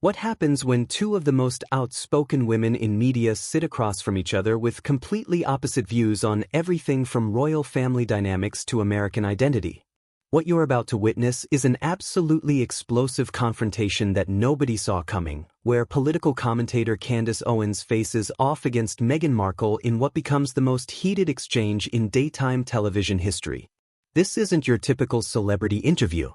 What happens when two of the most outspoken women in media sit across from each other with completely opposite views on everything from royal family dynamics to American identity? What you're about to witness is an absolutely explosive confrontation that nobody saw coming, where political commentator Candace Owens faces off against Meghan Markle in what becomes the most heated exchange in daytime television history. This isn't your typical celebrity interview.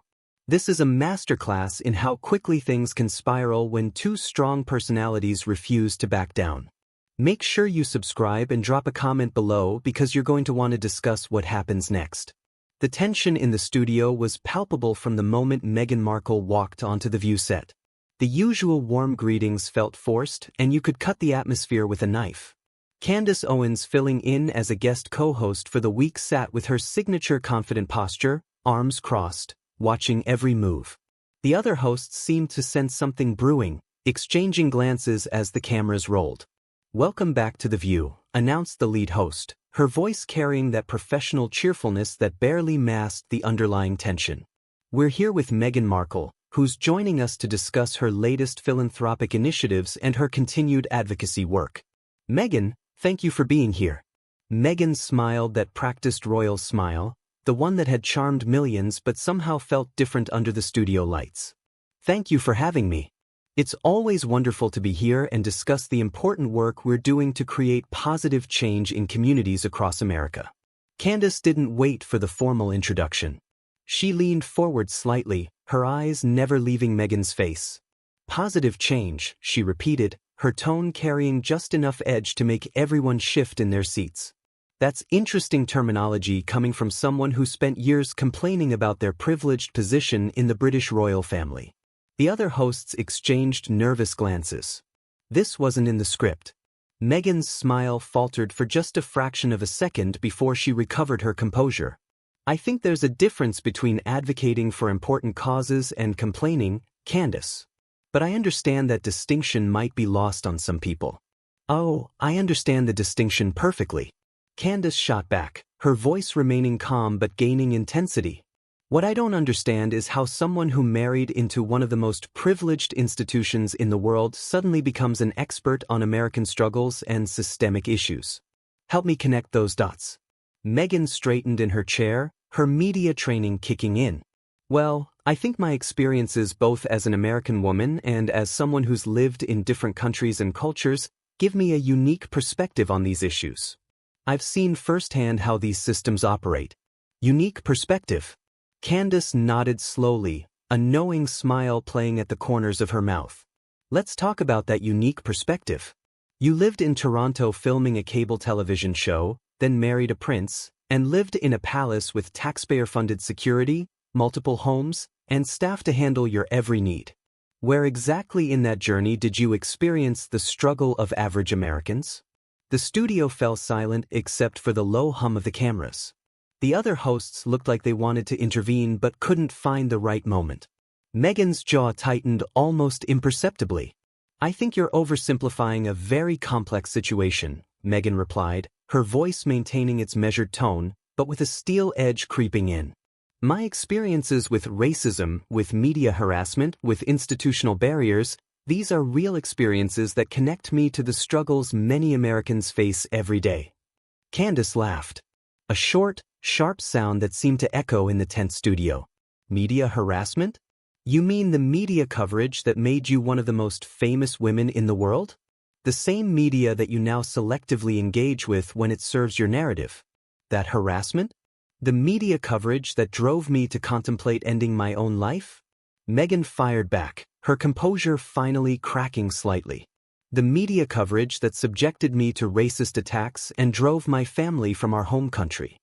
This is a masterclass in how quickly things can spiral when two strong personalities refuse to back down. Make sure you subscribe and drop a comment below because you're going to want to discuss what happens next. The tension in the studio was palpable from the moment Meghan Markle walked onto the View set. The usual warm greetings felt forced, and you could cut the atmosphere with a knife. Candace Owens, filling in as a guest co-host for the week, sat with her signature confident posture, arms crossed, watching every move. The other hosts seemed to sense something brewing, exchanging glances as the cameras rolled. "Welcome back to The View," announced the lead host, her voice carrying that professional cheerfulness that barely masked the underlying tension. "We're here with Meghan Markle, who's joining us to discuss her latest philanthropic initiatives and her continued advocacy work." "Meghan, thank you for being here." Meghan smiled that practiced royal smile, the one that had charmed millions but somehow felt different under the studio lights. "Thank you for having me. It's always wonderful to be here and discuss the important work we're doing to create positive change in communities across America." Candace didn't wait for the formal introduction. She leaned forward slightly, her eyes never leaving Meghan's face. "Positive change," she repeated, her tone carrying just enough edge to make everyone shift in their seats. That's interesting terminology coming from someone who spent years complaining about their privileged position in the British royal family. The other hosts exchanged nervous glances. This wasn't in the script. Meghan's smile faltered for just a fraction of a second before she recovered her composure. "I think there's a difference between advocating for important causes and complaining, Candace. But I understand that distinction might be lost on some people." "Oh, I understand the distinction perfectly." Candace shot back, her voice remaining calm but gaining intensity. "What I don't understand is how someone who married into one of the most privileged institutions in the world suddenly becomes an expert on American struggles and systemic issues. Help me connect those dots." Meghan straightened in her chair, her media training kicking in. "Well, I think my experiences both as an American woman and as someone who's lived in different countries and cultures give me a unique perspective on these issues. I've seen firsthand how these systems operate." "Unique perspective?" Candace nodded slowly, a knowing smile playing at the corners of her mouth. "Let's talk about that unique perspective. You lived in Toronto filming a cable television show, then married a prince, and lived in a palace with taxpayer-funded security, multiple homes, and staff to handle your every need. Where exactly in that journey did you experience the struggle of average Americans?" The studio fell silent except for the low hum of the cameras. The other hosts looked like they wanted to intervene but couldn't find the right moment. Meghan's jaw tightened almost imperceptibly. "I think you're oversimplifying a very complex situation," Meghan replied, her voice maintaining its measured tone, but with a steel edge creeping in. "My experiences with racism, with media harassment, with institutional barriers, these are real experiences that connect me to the struggles many Americans face every day." Candace laughed. A short, sharp sound that seemed to echo in the tense studio. "Media harassment? You mean the media coverage that made you one of the most famous women in the world? The same media that you now selectively engage with when it serves your narrative? That harassment? The media coverage that drove me to contemplate ending my own life?" Meghan fired back, her composure finally cracking slightly. "The media coverage that subjected me to racist attacks and drove my family from our home country.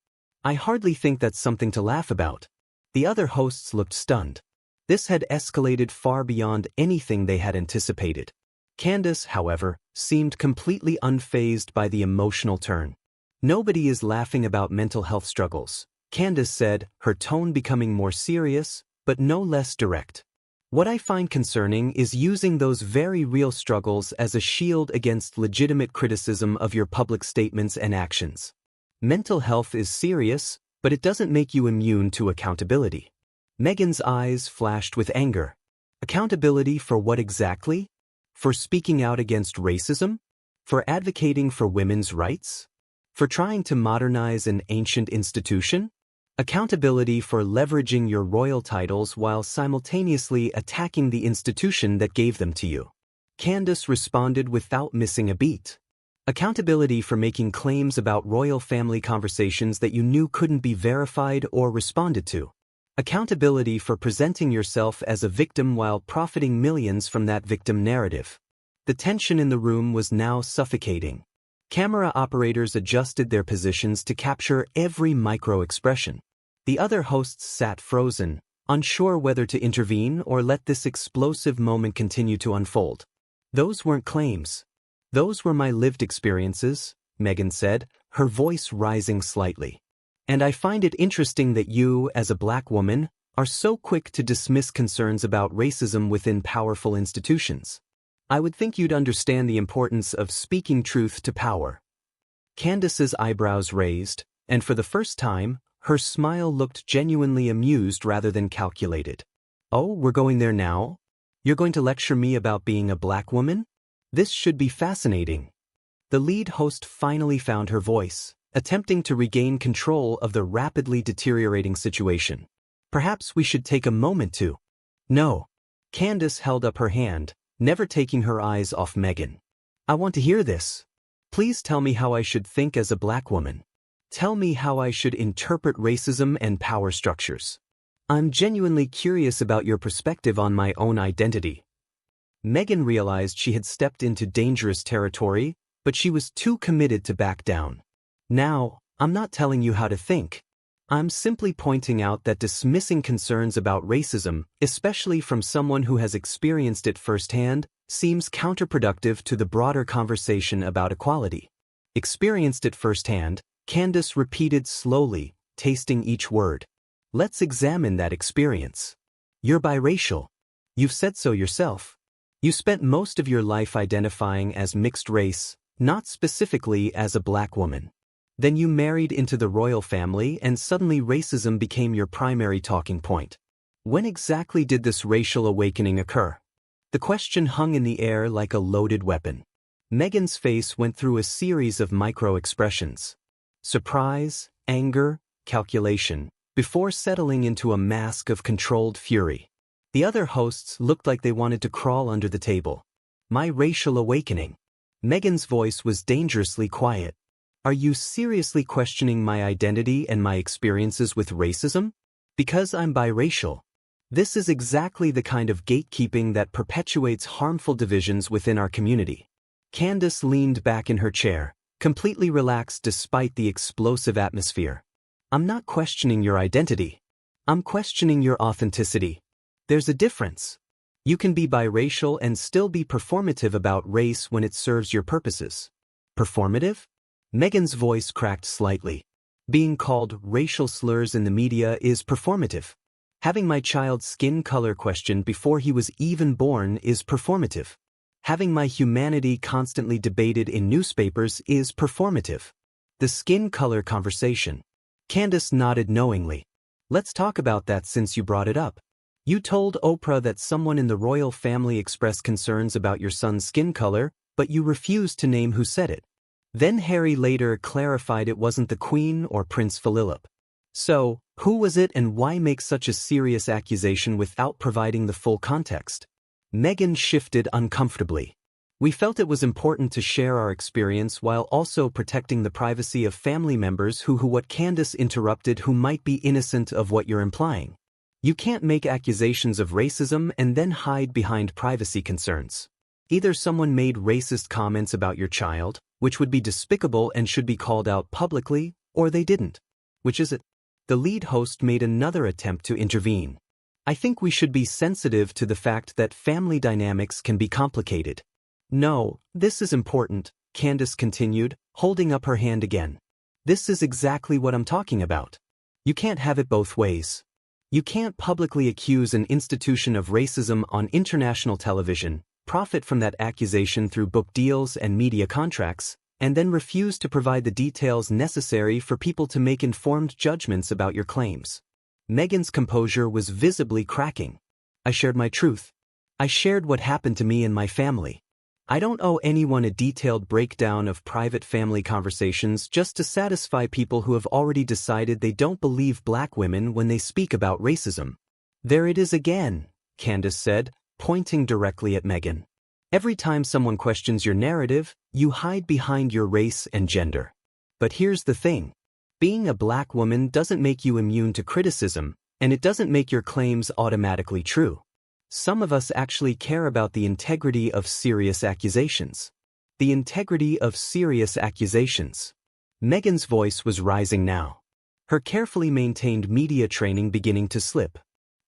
I hardly think that's something to laugh about." The other hosts looked stunned. This had escalated far beyond anything they had anticipated. Candace, however, seemed completely unfazed by the emotional turn. "Nobody is laughing about mental health struggles," Candace said, her tone becoming more serious, but no less direct. "What I find concerning is using those very real struggles as a shield against legitimate criticism of your public statements and actions. Mental health is serious, but it doesn't make you immune to accountability." Meghan's eyes flashed with anger. Accountability for what exactly? For speaking out against racism? For advocating for women's rights? For trying to modernize an ancient institution? Accountability for leveraging your royal titles while simultaneously attacking the institution that gave them to you. Candace responded without missing a beat. Accountability for making claims about royal family conversations that you knew couldn't be verified or responded to. Accountability for presenting yourself as a victim while profiting millions from that victim narrative. The tension in the room was now suffocating. Camera operators adjusted their positions to capture every micro-expression. The other hosts sat frozen, unsure whether to intervene or let this explosive moment continue to unfold. Those weren't claims. Those were my lived experiences, Meghan said, her voice rising slightly. And I find it interesting that you, as a black woman, are so quick to dismiss concerns about racism within powerful institutions. I would think you'd understand the importance of speaking truth to power. Candace's eyebrows raised, and for the first time, her smile looked genuinely amused rather than calculated. Oh, we're going there now? You're going to lecture me about being a black woman? This should be fascinating. The lead host finally found her voice, attempting to regain control of the rapidly deteriorating situation. Perhaps we should take a moment to. No. Candace held up her hand, never taking her eyes off Meghan. I want to hear this. Please tell me how I should think as a black woman. Tell me how I should interpret racism and power structures. I'm genuinely curious about your perspective on my own identity. Meghan realized she had stepped into dangerous territory, but she was too committed to back down. Now, I'm not telling you how to think. I'm simply pointing out that dismissing concerns about racism, especially from someone who has experienced it firsthand, seems counterproductive to the broader conversation about equality. Experienced it firsthand, Candace repeated slowly, tasting each word. Let's examine that experience. You're biracial. You've said so yourself. You spent most of your life identifying as mixed race, not specifically as a black woman. Then you married into the royal family and suddenly racism became your primary talking point. When exactly did this racial awakening occur? The question hung in the air like a loaded weapon. Meghan's face went through a series of micro-expressions. Surprise, anger, calculation, before settling into a mask of controlled fury. The other hosts looked like they wanted to crawl under the table. My racial awakening. Meghan's voice was dangerously quiet. Are you seriously questioning my identity and my experiences with racism? Because I'm biracial. This is exactly the kind of gatekeeping that perpetuates harmful divisions within our community. Candace leaned back in her chair, completely relaxed despite the explosive atmosphere. I'm not questioning your identity. I'm questioning your authenticity. There's a difference. You can be biracial and still be performative about race when it serves your purposes. Performative? Meghan's voice cracked slightly. Being called racial slurs in the media is performative. Having my child's skin color questioned before he was even born is performative. Having my humanity constantly debated in newspapers is performative. The skin color conversation. Candace nodded knowingly. Let's talk about that since you brought it up. You told Oprah that someone in the royal family expressed concerns about your son's skin color, but you refused to name who said it. Then Harry later clarified it wasn't the Queen or Prince Philip. So, who was it and why make such a serious accusation without providing the full context? Meghan shifted uncomfortably. We felt it was important to share our experience while also protecting the privacy of family members who what Candace interrupted who might be innocent of what you're implying. You can't make accusations of racism and then hide behind privacy concerns. Either someone made racist comments about your child, which would be despicable and should be called out publicly, or they didn't. Which is it? The lead host made another attempt to intervene. I think we should be sensitive to the fact that family dynamics can be complicated. No, this is important, Candace continued, holding up her hand again. This is exactly what I'm talking about. You can't have it both ways. You can't publicly accuse an institution of racism on international television, profit from that accusation through book deals and media contracts, and then refuse to provide the details necessary for people to make informed judgments about your claims. Meghan's composure was visibly cracking. I shared my truth. I shared what happened to me and my family. I don't owe anyone a detailed breakdown of private family conversations just to satisfy people who have already decided they don't believe black women when they speak about racism. There it is again, Candace said, pointing directly at Meghan. Every time someone questions your narrative, you hide behind your race and gender. But here's the thing. Being a black woman doesn't make you immune to criticism, and it doesn't make your claims automatically true. Some of us actually care about the integrity of serious accusations. The integrity of serious accusations. Meghan's voice was rising now. Her carefully maintained media training beginning to slip.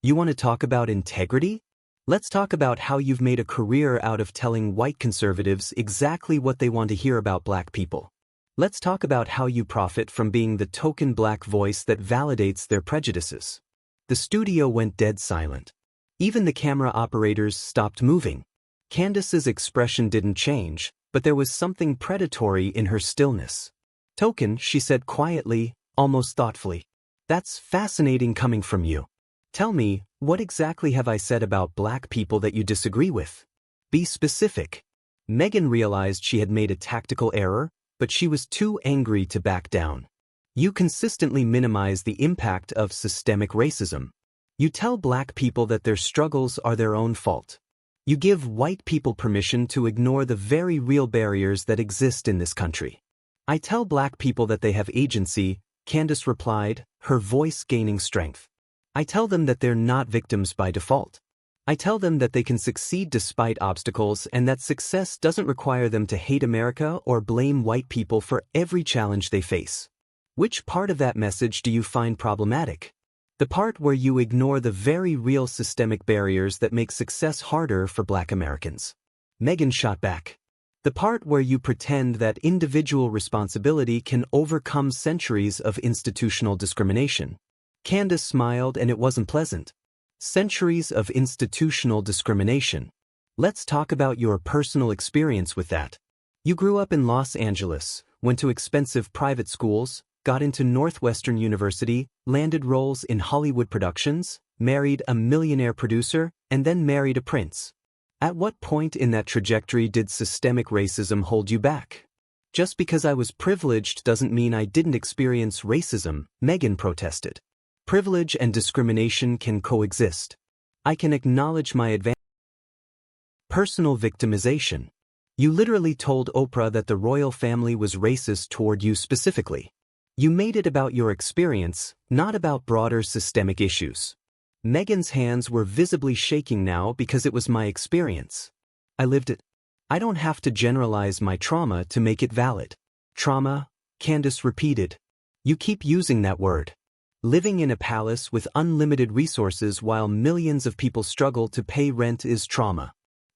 You want to talk about integrity? Let's talk about how you've made a career out of telling white conservatives exactly what they want to hear about black people. Let's talk about how you profit from being the token black voice that validates their prejudices. The studio went dead silent. Even the camera operators stopped moving. Candace's expression didn't change, but there was something predatory in her stillness. Token, she said quietly, almost thoughtfully. That's fascinating coming from you. Tell me, what exactly have I said about black people that you disagree with? Be specific. Meghan realized she had made a tactical error, but she was too angry to back down. You consistently minimize the impact of systemic racism. You tell black people that their struggles are their own fault. You give white people permission to ignore the very real barriers that exist in this country. I tell black people that they have agency, Candace replied, her voice gaining strength. I tell them that they're not victims by default. I tell them that they can succeed despite obstacles and that success doesn't require them to hate America or blame white people for every challenge they face. Which part of that message do you find problematic? The part where you ignore the very real systemic barriers that make success harder for black Americans. Meghan shot back. The part where you pretend that individual responsibility can overcome centuries of institutional discrimination. Candace smiled and it wasn't pleasant. Centuries of institutional discrimination. Let's talk about your personal experience with that. You grew up in Los Angeles, went to expensive private schools, got into Northwestern University, landed roles in Hollywood productions, married a millionaire producer, and then married a prince. At what point in that trajectory did systemic racism hold you back? Just because I was privileged doesn't mean I didn't experience racism, Meghan protested. Privilege and discrimination can coexist. I can acknowledge my advantage. Personal victimization. You literally told Oprah that the royal family was racist toward you specifically. You made it about your experience, not about broader systemic issues. Meghan's hands were visibly shaking now because it was my experience. I lived it. I don't have to generalize my trauma to make it valid. Trauma, Candace repeated. You keep using that word. Living in a palace with unlimited resources while millions of people struggle to pay rent is trauma.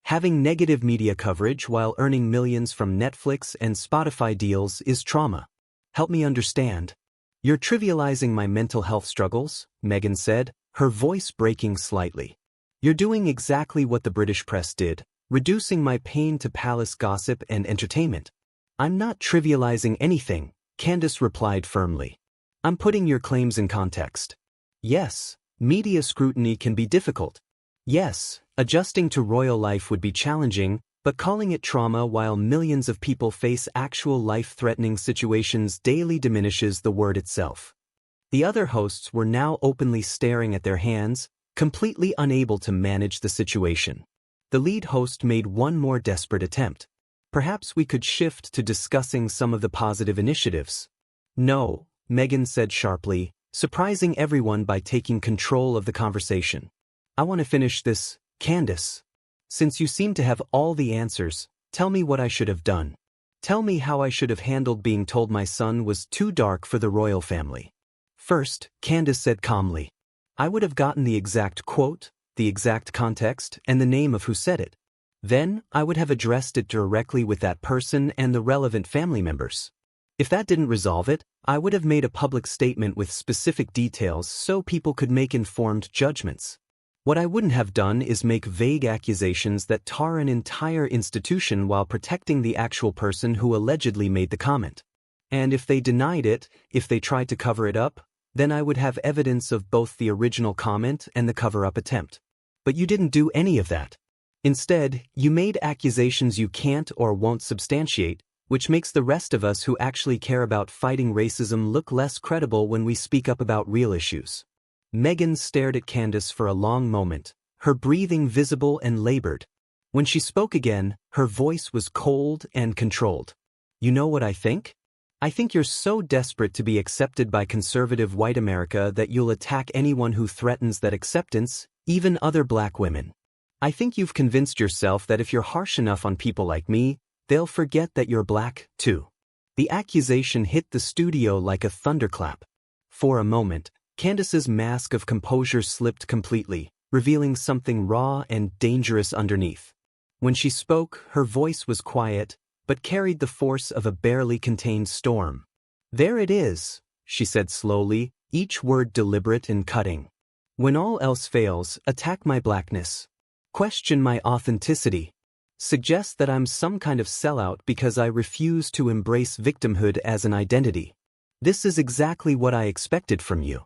Having negative media coverage while earning millions from Netflix and Spotify deals is trauma. Help me understand. You're trivializing my mental health struggles, Meghan said, her voice breaking slightly. You're doing exactly what the British press did, reducing my pain to palace gossip and entertainment. I'm not trivializing anything, Candace replied firmly. I'm putting your claims in context. Yes, media scrutiny can be difficult. Yes, adjusting to royal life would be challenging, but calling it trauma while millions of people face actual life-threatening situations daily diminishes the word itself. The other hosts were now openly staring at their hands, completely unable to manage the situation. The lead host made one more desperate attempt. Perhaps we could shift to discussing some of the positive initiatives. No, Meghan said sharply, surprising everyone by taking control of the conversation. I want to finish this, Candace. Since you seem to have all the answers, tell me what I should have done. Tell me how I should have handled being told my son was too dark for the royal family. First, Candace said calmly, I would have gotten the exact quote, the exact context, and the name of who said it. Then, I would have addressed it directly with that person and the relevant family members. If that didn't resolve it, I would have made a public statement with specific details so people could make informed judgments. What I wouldn't have done is make vague accusations that tar an entire institution while protecting the actual person who allegedly made the comment. And if they denied it, if they tried to cover it up, then I would have evidence of both the original comment and the cover-up attempt. But you didn't do any of that. Instead, you made accusations you can't or won't substantiate, which makes the rest of us who actually care about fighting racism look less credible when we speak up about real issues. Meghan stared at Candace for a long moment, her breathing visible and labored. When she spoke again, her voice was cold and controlled. You know what I think? I think you're so desperate to be accepted by conservative white America that you'll attack anyone who threatens that acceptance, even other black women. I think you've convinced yourself that if you're harsh enough on people like me, they'll forget that you're black, too. The accusation hit the studio like a thunderclap. For a moment, Candace's mask of composure slipped completely, revealing something raw and dangerous underneath. When she spoke, her voice was quiet, but carried the force of a barely contained storm. There it is, she said slowly, each word deliberate and cutting. When all else fails, attack my blackness. Question my authenticity. Suggest that I'm some kind of sellout because I refuse to embrace victimhood as an identity. This is exactly what I expected from you.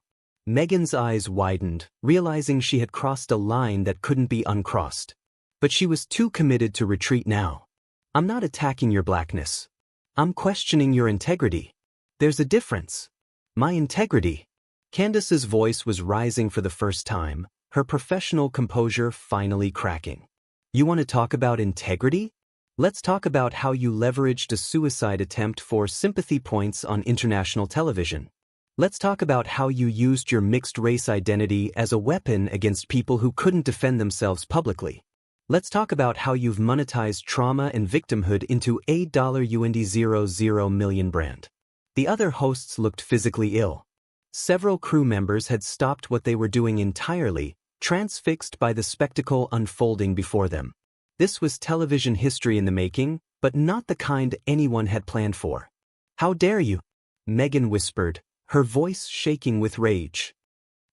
Meghan's eyes widened, realizing she had crossed a line that couldn't be uncrossed. But she was too committed to retreat now. I'm not attacking your blackness. I'm questioning your integrity. There's a difference. My integrity. Candace's voice was rising for the first time, her professional composure finally cracking. You want to talk about integrity? Let's talk about how you leveraged a suicide attempt for sympathy points on international television. Let's talk about how you used your mixed-race identity as a weapon against people who couldn't defend themselves publicly. Let's talk about how you've monetized trauma and victimhood into $800 million brand. The other hosts looked physically ill. Several crew members had stopped what they were doing entirely, transfixed by the spectacle unfolding before them. This was television history in the making, but not the kind anyone had planned for. How dare you? Meghan whispered, her voice shaking with rage.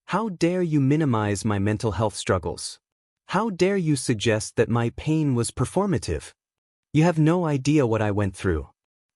How dare you minimize my mental health struggles? How dare you suggest that my pain was performative? You have no idea what I went through.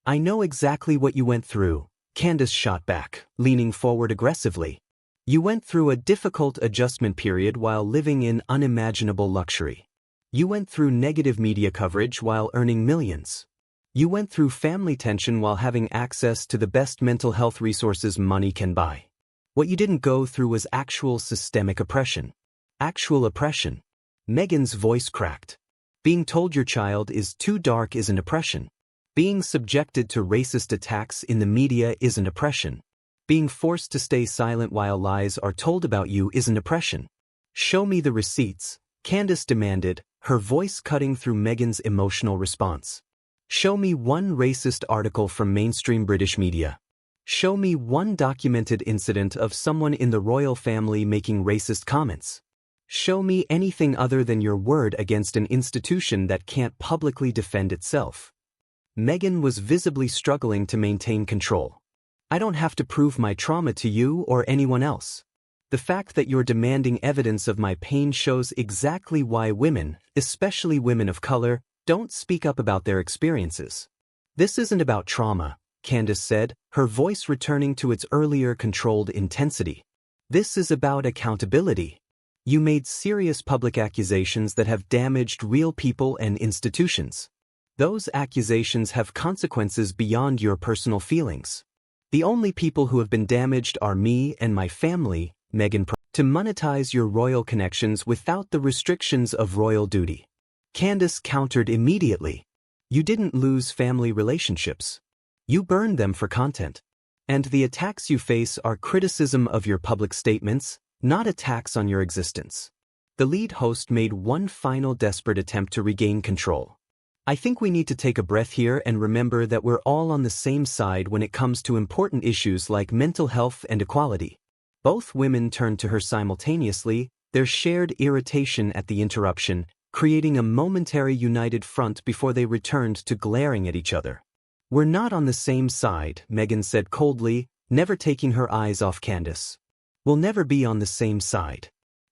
I know exactly what you went through, Candace shot back, leaning forward aggressively. You went through a difficult adjustment period while living in unimaginable luxury. You went through negative media coverage while earning millions. You went through family tension while having access to the best mental health resources money can buy. What you didn't go through was actual systemic oppression. Actual oppression. Meghan's voice cracked. Being told your child is too dark isn't oppression. Being subjected to racist attacks in the media isn't oppression. Being forced to stay silent while lies are told about you isn't oppression. Show me the receipts, Candace demanded, her voice cutting through Meghan's emotional response. Show me one racist article from mainstream British media. Show me one documented incident of someone in the royal family making racist comments. Show me anything other than your word against an institution that can't publicly defend itself. Meghan was visibly struggling to maintain control. I don't have to prove my trauma to you or anyone else. The fact that you're demanding evidence of my pain shows exactly why women, especially women of color, don't speak up about their experiences. This isn't about trauma, Candace said, her voice returning to its earlier controlled intensity. This is about accountability. You made serious public accusations that have damaged real people and institutions. Those accusations have consequences beyond your personal feelings. The only people who have been damaged are me and my family, Meghan. To monetize your royal connections without the restrictions of royal duty. Candace countered immediately. You didn't lose family relationships. You burned them for content. And the attacks you face are criticism of your public statements, not attacks on your existence. The lead host made one final desperate attempt to regain control. I think we need to take a breath here and remember that we're all on the same side when it comes to important issues like mental health and equality. Both women turned to her simultaneously, their shared irritation at the interruption, creating a momentary united front before they returned to glaring at each other. We're not on the same side, Meghan said coldly, never taking her eyes off Candace. We'll never be on the same side.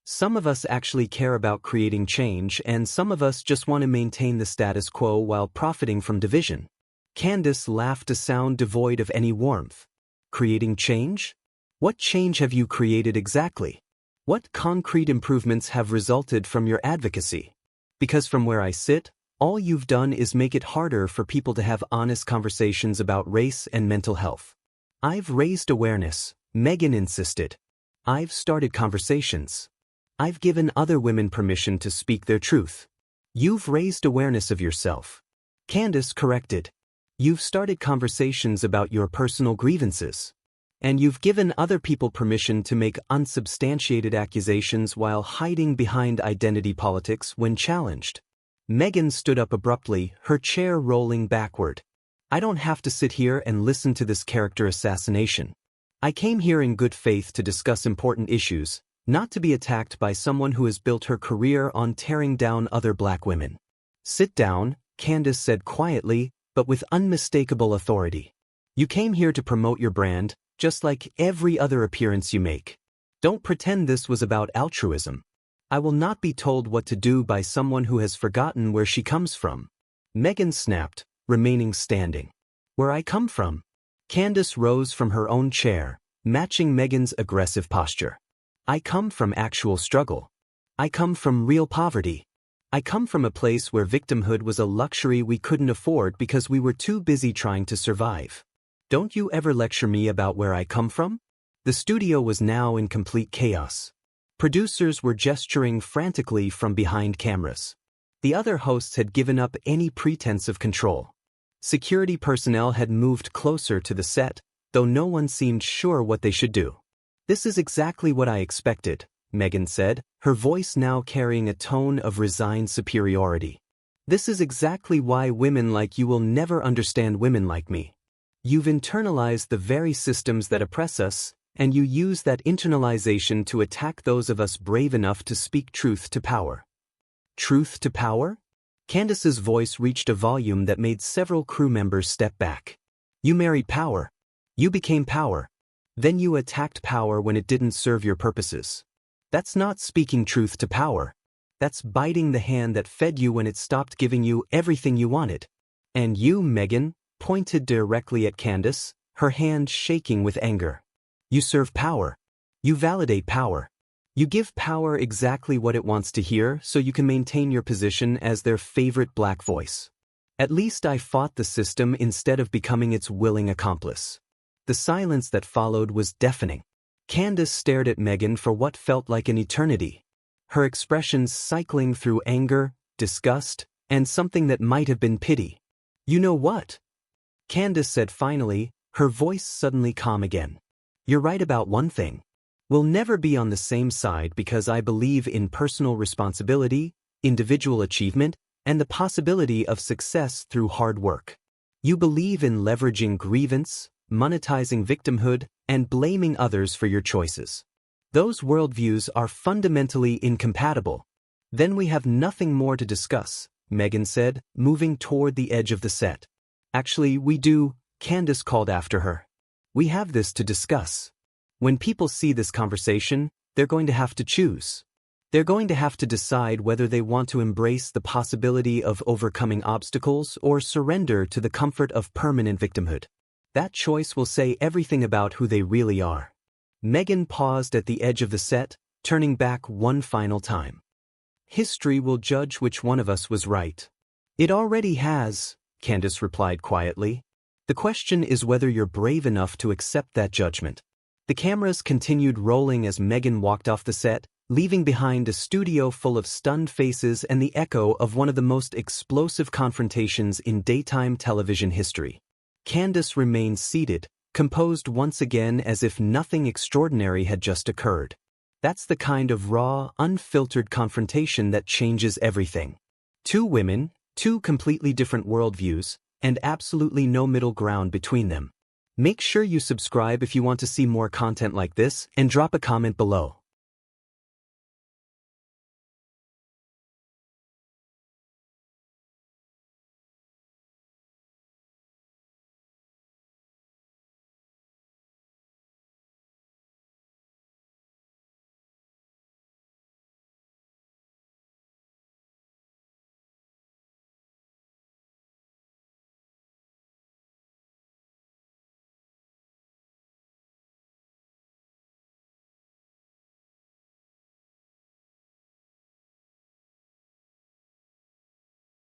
Some of us actually care about creating change, and some of us just want to maintain the status quo while profiting from division. Candace laughed, a sound devoid of any warmth. Creating change? What change have you created exactly? What concrete improvements have resulted from your advocacy? Because from where I sit, all you've done is make it harder for people to have honest conversations about race and mental health. I've raised awareness, Meghan insisted. I've started conversations. I've given other women permission to speak their truth. You've raised awareness of yourself. Candace corrected. You've started conversations about your personal grievances. And you've given other people permission to make unsubstantiated accusations while hiding behind identity politics when challenged. Meghan stood up abruptly, her chair rolling backward. I don't have to sit here and listen to this character assassination. I came here in good faith to discuss important issues, not to be attacked by someone who has built her career on tearing down other black women. Sit down, Candace said quietly, but with unmistakable authority. You came here to promote your brand, just like every other appearance you make. Don't pretend this was about altruism. I will not be told what to do by someone who has forgotten where she comes from. Meghan snapped, remaining standing. Where I come from? Candace rose from her own chair, matching Meghan's aggressive posture. I come from actual struggle. I come from real poverty. I come from a place where victimhood was a luxury we couldn't afford because we were too busy trying to survive. Don't you ever lecture me about where I come from? The studio was now in complete chaos. Producers were gesturing frantically from behind cameras. The other hosts had given up any pretense of control. Security personnel had moved closer to the set, though no one seemed sure what they should do. This is exactly what I expected, Meghan said, her voice now carrying a tone of resigned superiority. This is exactly why women like you will never understand women like me. You've internalized the very systems that oppress us, and you use that internalization to attack those of us brave enough to speak truth to power. Truth to power? Candace's voice reached a volume that made several crew members step back. You married power. You became power. Then you attacked power when it didn't serve your purposes. That's not speaking truth to power. That's biting the hand that fed you when it stopped giving you everything you wanted. And you, Meghan, pointed directly at Candace, her hand shaking with anger. You serve power. You validate power. You give power exactly what it wants to hear so you can maintain your position as their favorite black voice. At least I fought the system instead of becoming its willing accomplice. The silence that followed was deafening. Candace stared at Meghan for what felt like an eternity, her expressions cycling through anger, disgust, and something that might have been pity. You know what? Candace said finally, her voice suddenly calm again. You're right about one thing. We'll never be on the same side because I believe in personal responsibility, individual achievement, and the possibility of success through hard work. You believe in leveraging grievance, monetizing victimhood, and blaming others for your choices. Those worldviews are fundamentally incompatible. Then we have nothing more to discuss, Meghan said, moving toward the edge of the set. Actually, we do, Candace called after her. We have this to discuss. When people see this conversation, they're going to have to choose. They're going to have to decide whether they want to embrace the possibility of overcoming obstacles or surrender to the comfort of permanent victimhood. That choice will say everything about who they really are. Meghan paused at the edge of the set, turning back one final time. History will judge which one of us was right. It already has, Candace replied quietly. The question is whether you're brave enough to accept that judgment. The cameras continued rolling as Meghan walked off the set, leaving behind a studio full of stunned faces and the echo of one of the most explosive confrontations in daytime television history. Candace remained seated, composed once again as if nothing extraordinary had just occurred. That's the kind of raw, unfiltered confrontation that changes everything. Two women, two completely different worldviews, and absolutely no middle ground between them. Make sure you subscribe if you want to see more content like this and drop a comment below.